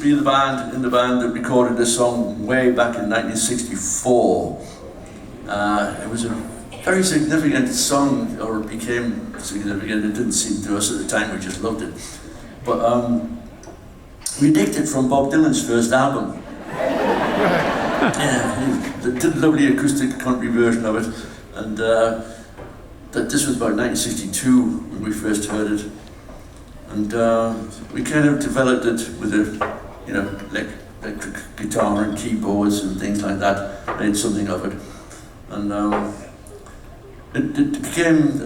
to be in the band that recorded this song way back in 1964. It was a very significant song, or it became significant. It didn't seem to us at the time, we just loved it. But we nicked it from Bob Dylan's first album. Yeah, he did a lovely acoustic country version of it. And this was about 1962 when we first heard it. And we kind of developed it with a, electric guitar and keyboards and things like that, made something of it. And it became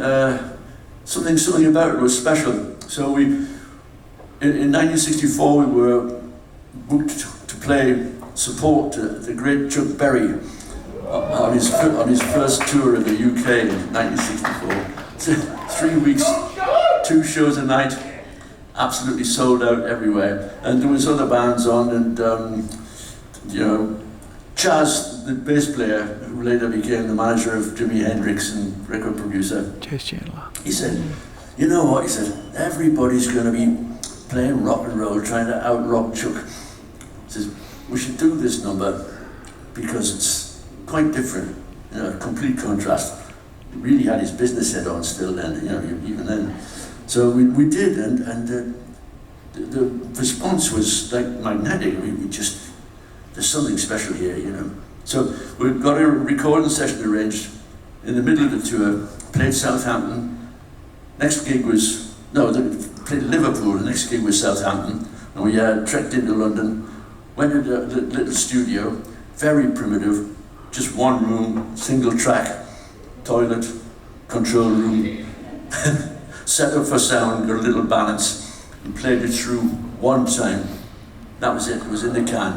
something about it was special. So in 1964 we were booked to play support to the great Chuck Berry on his first tour of the UK in 1964. So 3 weeks, 2 shows a night, absolutely sold out everywhere. And there was other bands on, and Chaz, the bass player, who later became the manager of Jimi Hendrix and record producer, Chandler. He said, you know what, he said, everybody's going to be playing rock and roll, trying to out-rock Chuck. He says, we should do this number because it's quite different, complete contrast. He really had his business head on still then, even then. So we did, and the response was like magnetic. We just, there's something special here, So we got a recording session arranged in the middle of the tour, played Southampton. Next gig was, played Liverpool, the next gig was Southampton. And we trekked into London, went into the little studio, very primitive, just one room, single track, toilet, control room, set up for sound, got a little balance, and played it through one time. That was it was in the can.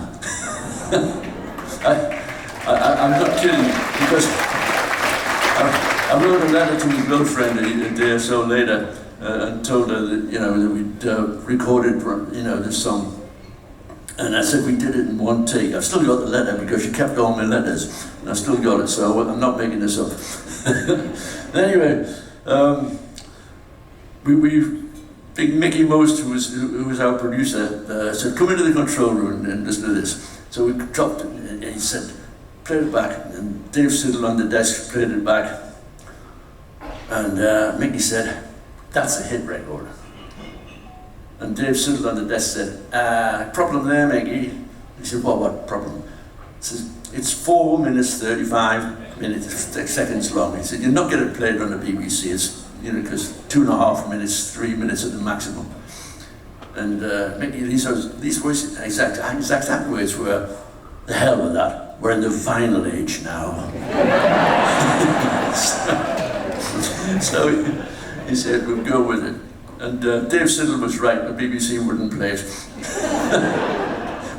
I'm not kidding, because I wrote a letter to my girlfriend a day or so later and told her that, that we'd recorded, this song. And I said we did it in one take. I've still got the letter because she kept all my letters, and I still got it, so I'm not making this up. Anyway, Big Mickey Most, who was our producer, said, come into the control room and listen to this. So we dropped it, and he said, play it back. And Dave Siddle on the desk played it back. And Mickey said, that's a hit record. And Dave Siddle on the desk said, problem there, Mickey. He said, what problem? He says, it's 4 minutes, 35 seconds long. He said, you're not getting it played on the BBC. It's, because 2.5 minutes, 3 minutes at the maximum. And Mickey, these words, exact words were, the hell with that. We're in the vinyl age now. so he said, we'll go with it. And Dave Siddle was right, the BBC wouldn't play it.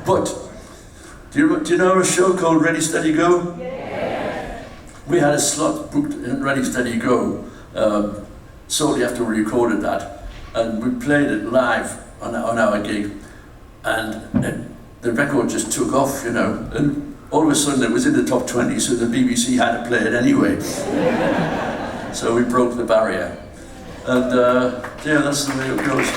But, do you know a show called Ready, Steady, Go? Yeah. We had a slot booked in Ready, Steady, Go, shortly after we recorded that. And we played it live on our gig. And the record just took off, and all of a sudden it was in the top 20, so the BBC had to play it anyway. So we broke the barrier. And that's the way it goes.